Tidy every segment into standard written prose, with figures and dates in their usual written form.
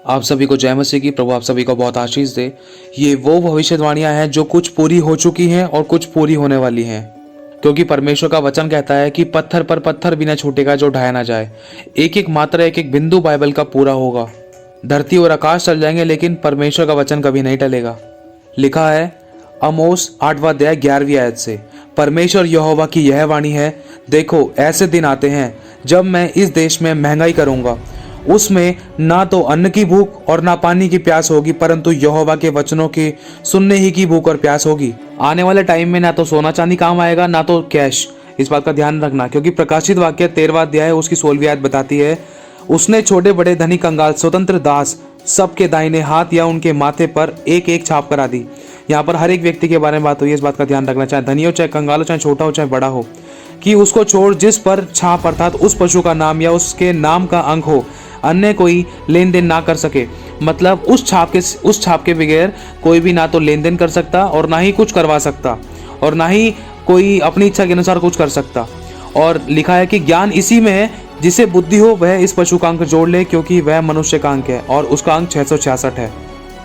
आप सभी को जय मसीह की। प्रभु आप सभी को बहुत आशीष दे। ये वो भविष्यवाणियां हैं जो कुछ पूरी हो चुकी हैं और कुछ पूरी होने वाली हैं, क्योंकि परमेश्वर का वचन कहता है कि पत्थर पर पत्थर भी न छूटेगा जो ढाया ना जाए। एक एक मात्र एक एक बिंदु बाइबल का पूरा होगा। धरती और आकाश चल जाएंगे लेकिन परमेश्वर का वचन कभी नहीं टलेगा। लिखा है आमोस 8वां अध्याय 11वीं आयत से, परमेश्वर यहोवा की यह वाणी है, देखो ऐसे दिन आते हैं जब मैं इस देश में महंगाई करूंगा। उसमें ना तो अन्न की भूख और ना पानी की प्यास होगी, परंतु यहोवा के वचनों की सुनने ही की भूख और प्यास होगी। आने वाले टाइम में ना तो सोना चांदी काम आएगा ना तो कैश। इस बात का ध्यान रखना, क्योंकि प्रकाशित वाक्य 13वां अध्याय उसकी 16वीं आयत बताती है, उसने छोटे बड़े धनी कंगाल स्वतंत्र दास सबके दाहिने हाथ या उनके माथे पर एक एक छाप करा दी। यहाँ पर हर एक व्यक्ति के बारे में बात हुई है। इस बात का ध्यान रखना, चाहे धनी हो चाहे कंगाल हो, चाहे छोटा हो चाहे बड़ा हो, कि उसको छोड़ जिस पर छाप अर्थात उस पशु का नाम या उसके नाम का अंक हो, अन्य कोई लेन देन ना कर सके। मतलब उस छाप के बगैर कोई भी ना तो लेन देन कर सकता और ना ही कुछ करवा सकता और ना ही कोई अपनी इच्छा के अनुसार कुछ कर सकता। और लिखा है कि ज्ञान इसी में है, जिसे बुद्धि हो वह इस पशु का अंक जोड़ ले, क्योंकि वह मनुष्य का अंक है और उसका अंक 666 है।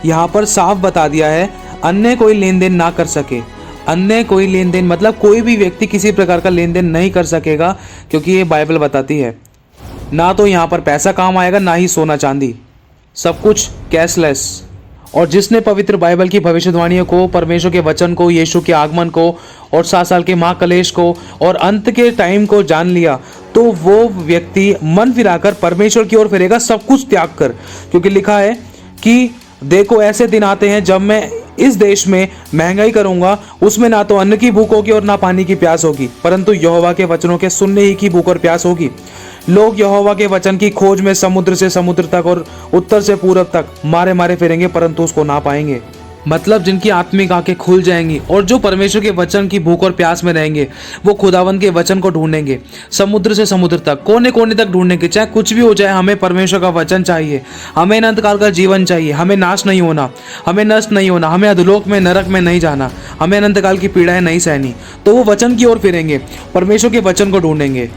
यहाँ पर साफ बता दिया है अन्य कोई लेन देन ना कर सके। अन्य कोई लेन देन मतलब कोई भी व्यक्ति किसी प्रकार का लेन देन नहीं कर सकेगा, क्योंकि ये बाइबल बताती है। ना तो यहाँ पर पैसा काम आएगा ना ही सोना चांदी, सब कुछ कैशलेस। और जिसने पवित्र बाइबल की भविष्यवाणियों को, परमेश्वर के वचन को, यीशु के आगमन को और 7 साल के महाकलेश को और अंत के टाइम को जान लिया, तो वो व्यक्ति मन फिराकर परमेश्वर की ओर फिरेगा, सब कुछ त्याग कर। क्योंकि लिखा है कि देखो ऐसे दिन आते हैं जब मैं इस देश में महंगाई करूंगा, उसमें ना तो अन्न की भूख होगी और ना पानी की प्यास होगी, परंतु यहोवा के वचनों के सुनने ही की भूख और प्यास होगी। लोग यहोवा के वचन की खोज में समुद्र से समुद्र तक और उत्तर से पूरब तक मारे मारे फिरेंगे, परंतु उसको ना पाएंगे। मतलब जिनकी आत्मिक आंखें खुल जाएंगी और जो परमेश्वर के वचन की भूख और प्यास में रहेंगे, वो खुदावन के वचन को ढूंढेंगे, समुद्र से समुद्र तक, कोने कोने तक ढूंढेंगे। चाहे कुछ भी हो जाए, हमें परमेश्वर का वचन चाहिए, हमें अनंत काल का जीवन चाहिए, हमें नाश नहीं होना, हमें नष्ट नहीं होना, हमें अधोलोक में नरक में नहीं जाना, हमें अनंत काल की पीड़ाएं नहीं सहनी। तो वो वचन की ओर फिरेंगे, परमेश्वर के वचन को ढूंढेंगे।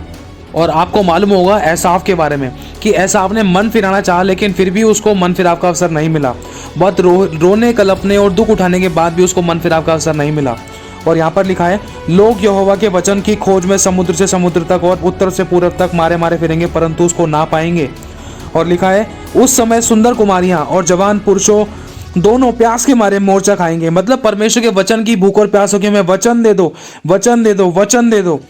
और आपको मालूम होगा एसाव के बारे में कि एसाव ने मन फिराना चाहा, लेकिन फिर भी उसको मन फिराव का अवसर नहीं मिला। बहुत रोने कलपने और दुख उठाने के बाद भी उसको मन फिराव का अवसर नहीं मिला। और यहाँ पर लिखा है लोग यहोवा के वचन की खोज में समुद्र से समुद्र तक और उत्तर से पूरब तक मारे मारे फिरेंगे, परंतु उसको ना पाएंगे। और लिखा है उस समय सुंदर कुमारियाँ और जवान पुरुषों दोनों प्यास के मारे मोर्चा खाएंगे। मतलब परमेश्वर के वचन की भूख और प्यास होगी, हमें वचन दे दो, वचन दे दो, वचन दे दो।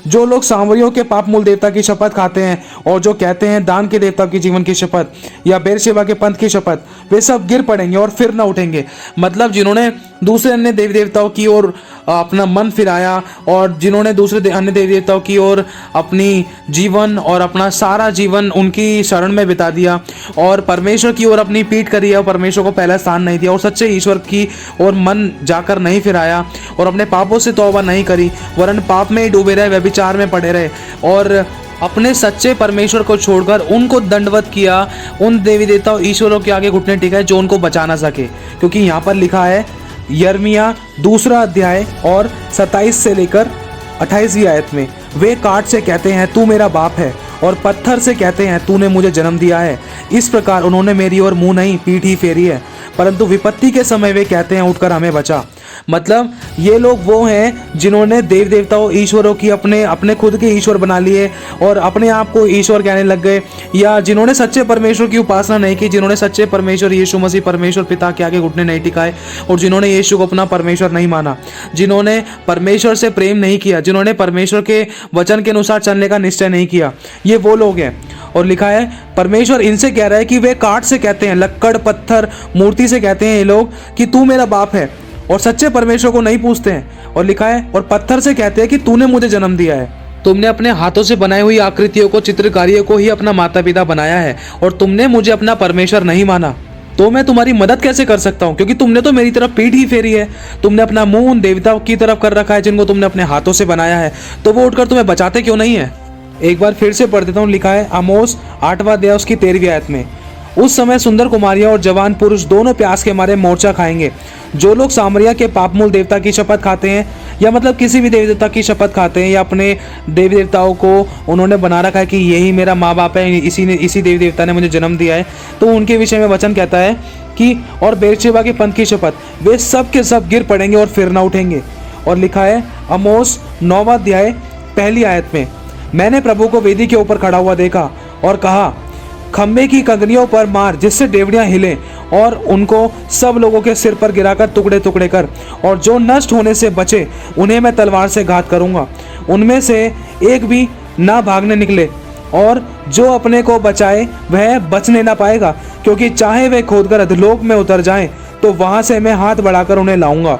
जो लोग सामरियों के पाप मूल देवता की शपथ खाते हैं और जो कहते हैं दान के देवता की जीवन की शपथ या बेरशेबा के पंथ की शपथ, वे सब गिर पड़ेंगे और फिर न उठेंगे। मतलब जिन्होंने दूसरे अन्य देवी देवताओं की ओर अपना मन फिराया और जिन्होंने दूसरे अन्य देवी देवताओं की ओर अपनी जीवन और अपना सारा जीवन उनकी शरण में बिता दिया और परमेश्वर की ओर अपनी पीठ करी है और परमेश्वर को पहला स्थान नहीं दिया और सच्चे ईश्वर की ओर मन जाकर नहीं फिराया और अपने पापों से तौबा नहीं करी, वरन पाप में ही डूबे रहे, व्यभिचार में पड़े रहे और अपने सच्चे परमेश्वर को छोड़कर उनको दंडवत किया, उन देवी देवताओं ईश्वरों के आगे घुटने टिकाए जो उनको बचा ना सके। क्योंकि यहाँ पर लिखा है यिर्मयाह 2 अध्याय और 27 से लेकर 28वीं आयत में, वे काठ से कहते हैं तू मेरा बाप है और पत्थर से कहते हैं तूने मुझे जन्म दिया है। इस प्रकार उन्होंने मेरी ओर मुंह नहीं पीठ ही फेरी है, परंतु विपत्ति के समय वे कहते हैं उठकर हमें बचा। मतलब ये लोग वो हैं जिन्होंने देव देवताओं ईश्वरों की अपने खुद के ईश्वर बना लिए और अपने आप को ईश्वर कहने लग गए, या जिन्होंने सच्चे परमेश्वर की उपासना नहीं की, जिन्होंने सच्चे परमेश्वर यीशु मसीह परमेश्वर पिता के आगे घुटने नहीं टिकाए और जिन्होंने यीशु को अपना परमेश्वर नहीं माना, जिन्होंने परमेश्वर से प्रेम नहीं किया, जिन्होंने परमेश्वर के वचन के अनुसार चलने का निश्चय नहीं किया, ये वो लोग हैं। और लिखा है परमेश्वर इनसे कह रहा है कि वे काठ से कहते हैं, लक्कड़ पत्थर मूर्ति से कहते हैं ये लोग कि तू मेरा बाप है और सच्चे परमेश्वर को नहीं पूछते हैं। और लिखा है और पत्थर से कहते हैं कि तूने मुझे जन्म दिया है। तुमने अपने हाथों से बनाई हुई आकृतियों को, चित्रकारियों को ही अपना माता पिता बनाया है और तुमने मुझे अपना परमेश्वर नहीं माना, तो मैं तुम्हारी मदद कैसे कर सकता हूँ? क्योंकि तुमने तो मेरी तरफ पीठ ही फेरी है, तुमने अपना मुंह उन देवताओं की तरफ कर रखा है जिनको तुमने अपने हाथों से बनाया है, तो वो उठकर तुम्हें बचाते क्यों नहीं है? एक बार फिर से पढ़ देता हूँ। लिखा है आमोस 8वां अध्याय उसकी 13वीं आयत में, उस समय सुंदर कुमारियां और जवान पुरुष दोनों प्यास के मारे मोर्चा खाएंगे। जो लोग सामरिया के पापमूल देवता की शपथ खाते हैं या मतलब किसी भी देवी देवता की शपथ खाते हैं या अपने देवी देवताओं को उन्होंने बना रखा है कि यही मेरा माँ बाप है, इसी देवी देवता ने मुझे जन्म दिया है, तो उनके विषय में वचन कहता है कि और बेरशेबा के पंथ की शपथ, वे सब के सब गिर पड़ेंगे और फिर ना उठेंगे। और लिखा है आमोस 9वां अध्याय 1 आयत में, मैंने प्रभु को वेदी के ऊपर खड़ा हुआ देखा और कहा, खंबे की कंगनियों पर मार जिससे डेवड़ियां हिले, और उनको सब लोगों के सिर पर गिराकर टुकड़े टुकड़े कर, और जो नष्ट होने से बचे उन्हें मैं तलवार से घात करूंगा, उनमें से एक भी ना भागने निकले, और जो अपने को बचाए वह बचने ना पाएगा, क्योंकि चाहे वे खोदकर अधोलोक में उतर जाएं तो वहां से मैं हाथ बढ़ाकर उन्हें लाऊंगा।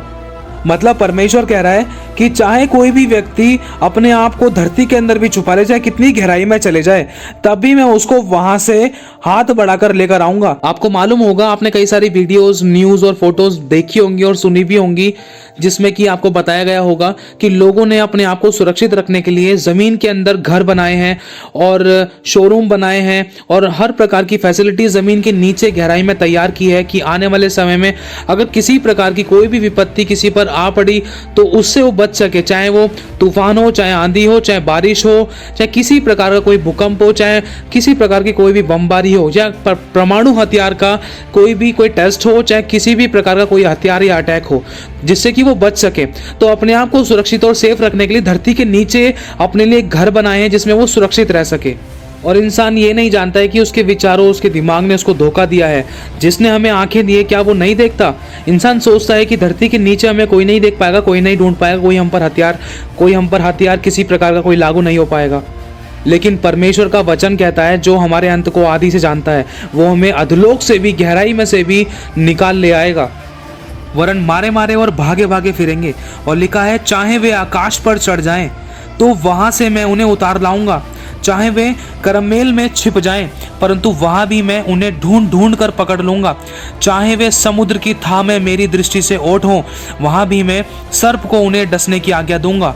मतलब परमेश्वर कह रहा है कि चाहे कोई भी व्यक्ति अपने आप को धरती के अंदर भी छुपा ले जाए, कितनी गहराई में चले जाए, तब भी मैं उसको वहां से हाथ बढ़ाकर लेकर आऊंगा। आपको मालूम होगा, आपने कई सारी वीडियोस, न्यूज और फोटोज देखी होंगी और सुनी भी होंगी, जिसमें कि आपको बताया गया होगा कि लोगों ने अपने आप को सुरक्षित रखने के लिए जमीन के अंदर घर बनाए हैं और शोरूम बनाए हैं और हर प्रकार की फैसिलिटी जमीन के नीचे गहराई में तैयार की है कि आने वाले समय में अगर किसी प्रकार की कोई भी विपत्ति किसी पर आ पड़ी तो उससे वो बच सके, चाहे वो तूफान हो, चाहे आंधी हो, चाहे बारिश हो, चाहे किसी प्रकार का कोई भूकंप हो, चाहे किसी प्रकार की कोई भी बमबारी हो, या परमाणु हथियार का कोई टेस्ट हो, चाहे किसी भी प्रकार का कोई हथियार या अटैक हो, जिससे कि वो बच सके। तो अपने आप को सुरक्षित और सेफ रखने के लिए धरती के नीचे अपने लिए एक घर बनाए हैं जिसमें वो सुरक्षित रह सके। और इंसान ये नहीं जानता है कि उसके विचारों, उसके दिमाग ने उसको धोखा दिया है। जिसने हमें आंखें दी है, क्या वो नहीं देखता? इंसान सोचता है कि धरती के नीचे हमें कोई नहीं देख पाएगा, कोई नहीं ढूंढ पाएगा, कोई हम पर हथियार किसी प्रकार का कोई लागू नहीं हो पाएगा। लेकिन परमेश्वर का वचन कहता है, जो हमारे अंत को आदि से जानता है वो हमें अधोलोक से भी, गहराई में से भी निकाल ले आएगा, वरन मारे मारे और भागे भागे फिरेंगे। और लिखा है, चाहे वे आकाश पर चढ़ जाएं तो वहां से मैं उन्हें उतार लाऊंगा, चाहे वे करमेल में छिप जाएं परंतु वहां भी मैं उन्हें ढूंढ ढूंढ कर पकड़ लूंगा, चाहे वे समुद्र की थाह में मेरी दृष्टि से ओट हों वहां भी मैं सर्प को उन्हें डसने की आज्ञा दूंगा।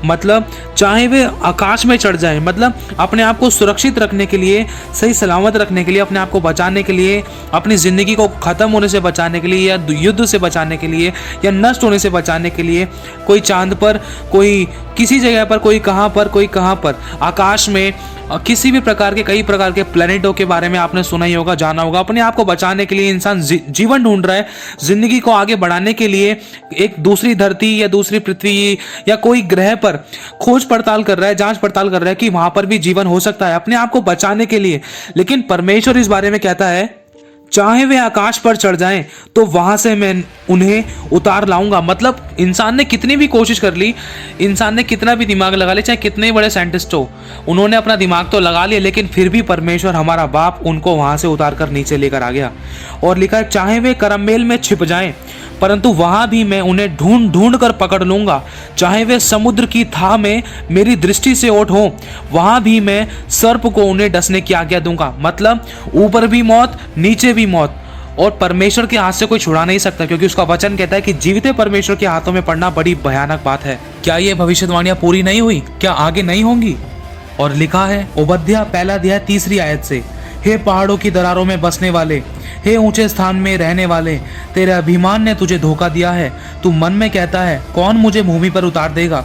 मतलब चाहे वे आकाश में चढ़ जाएं, मतलब अपने आप को सुरक्षित रखने के लिए, सही सलामत रखने के लिए, अपने आप को बचाने के लिए, अपनी ज़िंदगी को ख़त्म होने से बचाने के लिए, या युद्ध से बचाने के लिए, या नष्ट होने से बचाने के लिए, कोई चांद पर, कोई किसी जगह पर, कोई कहाँ पर, आकाश में किसी भी प्रकार के, कई प्रकार के प्लैनेटों के बारे में आपने सुना ही होगा, जाना होगा। अपने आप को बचाने के लिए इंसान जीवन ढूंढ रहा है, जिंदगी को आगे बढ़ाने के लिए एक दूसरी धरती या दूसरी पृथ्वी या कोई ग्रह पर खोज पड़ताल कर रहा है, जांच पड़ताल कर रहा है कि वहां पर भी जीवन हो सकता है, अपने आप को बचाने के लिए। लेकिन परमेश्वर इस बारे में कहता है, चाहे वे आकाश पर चढ़ जाएं तो वहां से मैं उन्हें उतार लाऊंगा। मतलब इंसान ने कितनी भी कोशिश कर ली, इंसान ने कितना भी दिमाग लगा लिया, चाहे कितने बड़े साइंटिस्ट हो, उन्होंने अपना दिमाग तो लगा लिया, लेकिन फिर भी परमेश्वर हमारा बाप उनको वहां से उतार कर नीचे लेकर आ गया। और लिखा है, चाहे वे करमेल में छिप जाएं परंतु वहां भी मैं उन्हें ढूंढ ढूंढ कर पकड़ लूंगा, चाहे वे समुद्र की थाह में मेरी दृष्टि से ओट हो वहां भी मैं सर्प को उन्हें डसने की आज्ञा दूंगा। मतलब ऊपर भी मौत, नीचे भी मौत, और परमेश्वर के हाथ से कोई छुड़ा नहीं सकता, क्योंकि उसका वचन कहता है कि जीवित परमेश्वर के हाथों में पड़ना बड़ी भयानक बात है। क्या ये भविष्यवाणियां पूरी नहीं हुई? क्या आगे नहीं होंगी? और लिखा है ओबद्याह 1 अध्याय 3 आयत से, हे पहाड़ों की दरारों में बसने वाले, हे ऊंचे स्थान में रहने वाले, तेरे अभिमान ने तुझे धोखा दिया है। तू मन में कहता है, कौन मुझे भूमि पर उतार देगा?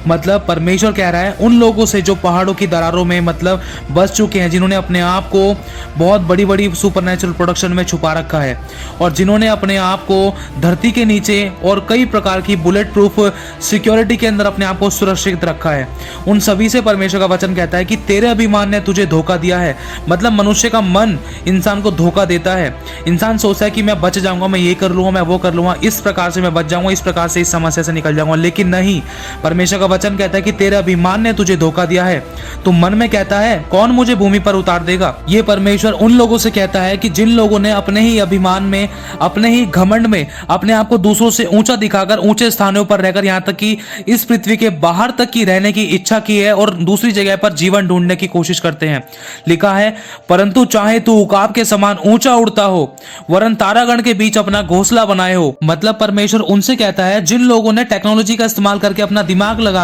मतलब परमेश्वर कह रहा है उन लोगों से जो पहाड़ों की दरारों में मतलब बस चुके हैं, जिन्होंने अपने आप को बहुत बड़ी बड़ी सुपरनेचुरल प्रोडक्शन में छुपा रखा है, और जिन्होंने अपने आप को धरती के नीचे और कई प्रकार की बुलेट प्रूफ सिक्योरिटी के अंदर अपने आप को सुरक्षित रखा है, उन सभी से परमेश्वर का वचन कहता है कि तेरे अभिमान ने तुझे धोखा दिया है। मतलब मनुष्य का मन इंसान को धोखा देता है। इंसान सोचता है कि मैं बच जाऊंगा, मैं ये कर लूंगा, मैं वो कर लूंगा, इस प्रकार से मैं बच जाऊंगा, इस प्रकार से इस समस्या से निकल जाऊंगा। लेकिन नहीं, परमेश्वर का वचन कहता है कि तेरे अभिमान ने तुझे धोखा दिया है। तू मन में कहता है, कौन मुझे भूमि पर उतार देगा? ये परमेश्वर उन लोगों से कहता है कि जिन लोगों ने अपने ही अभिमान में, अपने ही घमंड में अपने आप को दूसरों से ऊंचा दिखाकर, ऊंचे स्थानों पर रहकर, यहाँ तक कि इस पृथ्वी के बाहर तक की रहने की इच्छा की है और दूसरी जगह पर जीवन ढूंढने की कोशिश करते हैं। लिखा है, परंतु चाहे तू उकाब के समान ऊंचा उड़ता हो, वरन तारागण के बीच अपना घोंसला बनाए हो। मतलब परमेश्वर उनसे कहता है जिन लोगों ने टेक्नोलॉजी का इस्तेमाल करके, अपना दिमाग लगाकर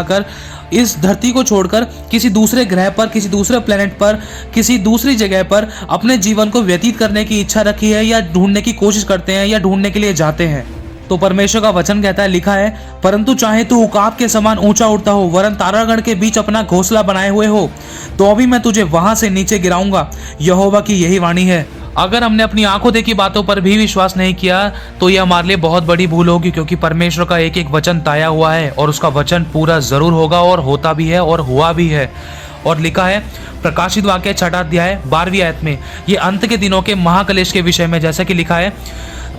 इस धरती को छोड़कर किसी दूसरे ग्रह पर, किसी दूसरे प्लेनेट पर, किसी दूसरी जगह पर अपने जीवन को व्यतीत करने की इच्छा रखी है, या ढूंढने की कोशिश करते हैं, या ढूंढने के लिए जाते हैं। तो परमेश्वर का वचन कहता है, लिखा है, परंतु चाहे तू उकाब के समान ऊंचा उड़ता हो वरन तारागण के बीच अपना घोंसला बनाए हुए हो, तो अभी मैं तुझे वहां से नीचे गिराऊंगा। यहोवा की यही वाणी है। अगर हमने अपनी आंखों देखी बातों पर भी विश्वास नहीं किया तो यह हमारे लिए बहुत बड़ी भूल होगी, क्योंकि परमेश्वर का एक एक वचन ताया हुआ है और उसका वचन पूरा जरूर होगा और होता भी है और हुआ भी है। और लिखा है प्रकाशित वाक्य 6 अध्याय 12वीं आयत में, ये अंत के दिनों के महाक्लेश के विषय में, जैसा कि लिखा है,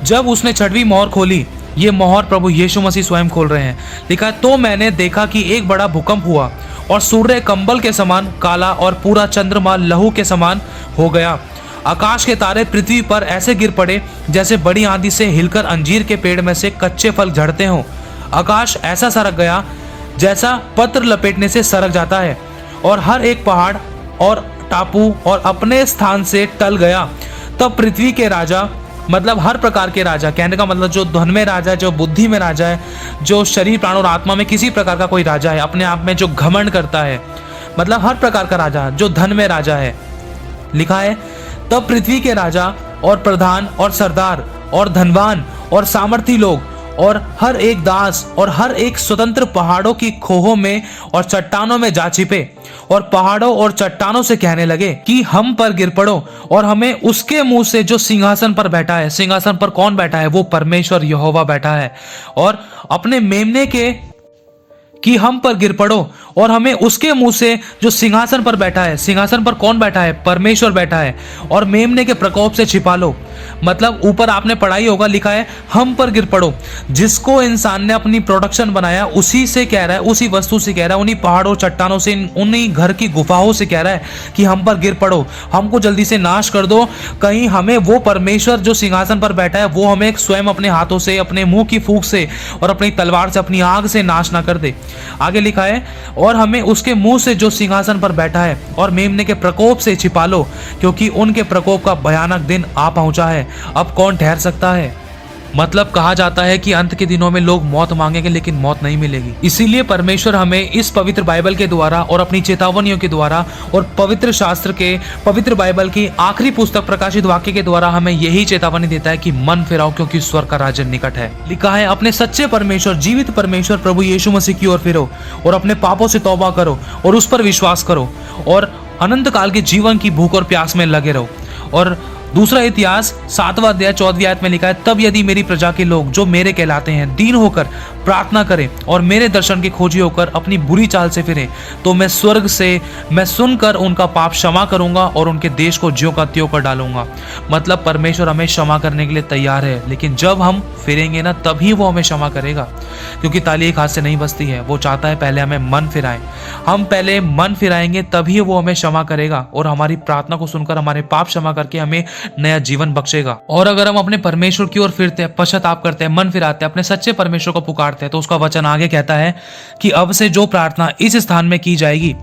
जब उसने 6वीं मोहर खोली, ये मोहर प्रभु यीशु मसीह स्वयं खोल रहे हैं। लिखा है, तो मैंने देखा कि एक बड़ा भूकंप हुआ और सूर्य कंबल के समान काला और पूरा चंद्रमा लहू के समान हो गया। आकाश के तारे पृथ्वी पर ऐसे गिर पड़े जैसे बड़ी आंधी से हिलकर अंजीर के पेड़ में से कच्चे फल झड़ते हों। आकाश ऐसा सरक गया जैसा पत्र लपेटने से सरक जाता है, और हर एक पहाड़ और टापू और अपने स्थान से टल गया। तब पृथ्वी के राजा, मतलब हर प्रकार के राजा, कहने का मतलब जो धन में राजा है, जो बुद्धि में राजा है, जो शरीर प्राण और आत्मा में किसी प्रकार का कोई राजा है, अपने आप में जो घमंड करता है, मतलब हर प्रकार का राजा जो धन में राजा है, लिखा है, तब पृथ्वी के राजा और प्रधान और सरदार और धनवान और सामर्थी लोग और हर एक दास और हर एक स्वतंत्र पहाड़ों की खोहों में और चट्टानों में जा छिपे और पहाड़ों और चट्टानों से कहने लगे कि हम पर गिर पड़ो और हमें उसके मुंह से जो सिंहासन पर बैठा है। सिंहासन पर कौन बैठा है? वो परमेश्वर यहोवा बैठा है। और अपने मेमने के कि हम पर गिर पड़ो और हमें उसके मुंह से जो सिंहासन पर बैठा है। सिंहासन पर कौन बैठा है? परमेश्वर बैठा है। और मेमने के प्रकोप से छिपा लो, मतलब ऊपर आपने पढ़ाई होगा, लिखा है हम पर गिर पड़ो। जिसको इंसान ने अपनी प्रोडक्शन बनाया उसी से कह रहा है, उसी वस्तु से कह रहा है, उन्हीं पहाड़ों चट्टानों से, उन्हीं घर की गुफाओं से कह रहा है कि हम पर गिर पड़ो, हमको जल्दी से नाश कर दो, कहीं हमें वो परमेश्वर जो सिंहासन पर बैठा है वो हमें स्वयं अपने हाथों से, अपने मुंह की फूंक से और अपनी तलवार से, अपनी आग से नाश ना कर दे। आगे लिखा है, और हमें उसके मुंह से जो सिंहासन पर बैठा है और मेमने के प्रकोप से छिपा लो, क्योंकि उनके प्रकोप का भयानक दिन आ पहुंचा है। अब कौन ठहर सकता है? मतलब कहा जाता है कि अंत के दिनों में लोग मौत मांगेंगे लेकिन मौत नहीं मिलेगी। इसीलिए परमेश्वर हमें इस पवित्र बाइबल के द्वारा और अपनी चेतावनियों के द्वारा और पवित्र शास्त्र के, पवित्र बाइबल की आखिरी पुस्तक प्रकाशित वाक्य के द्वारा हमें यही चेतावनी देता है कि मन फिराओ, क्योंकि स्वर्ग का राज्य निकट है। लिखा है, अपने सच्चे परमेश्वर, जीवित परमेश्वर प्रभु यीशु मसीह की ओर फिरो और अपने पापों से तौबा करो और उस पर विश्वास करो और अनंत काल के जीवन की भूख और प्यास में लगे रहो। और दूसरा इतिहास 7वां अध्याय 14वीं आयत में लिखा है, तब यदि मेरी प्रजा के लोग जो मेरे कहलाते हैं दीन होकर प्रार्थना करें और मेरे दर्शन के खोजी होकर अपनी बुरी चाल से फिरें, तो मैं स्वर्ग से मैं सुनकर उनका पाप क्षमा करूंगा और उनके देश को ज्यों का त्यों कर डालूंगा। मतलब परमेश्वर हमें क्षमा करने के लिए तैयार है, लेकिन जब हम फिरेंगे ना तभी वो हमें क्षमा करेगा, क्योंकि ताली एक हाथ से नहीं बजती है। वो चाहता है पहले हमें मन फिराएं, हम पहले मन फिराएंगे तभी वो हमें क्षमा करेगा और हमारी प्रार्थना को सुनकर हमारे पाप क्षमा करके हमें नया जीवन बख्शेगा। और अगर हम अपने परमेश्वर की ओर फिरते हैं, पश्चाताप करते हैं, मन फिराते हैं, अपने सच्चे परमेश्वर को पुकारते हैं, तो उसका वचन आगे कहता है कि अब से जो प्रार्थना इस स्थान में की जाएगी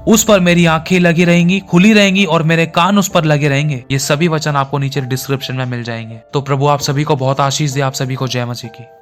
उस पर मेरी आंखें लगी रहेंगी, खुली रहेंगी और मेरे कान उस पर लगे रहेंगे। ये सभी वचन आपको नीचे डिस्क्रिप्शन में मिल जाएंगे। तो प्रभु आप सभी को बहुत आशीष दे। आप सभी को जय मसीह की।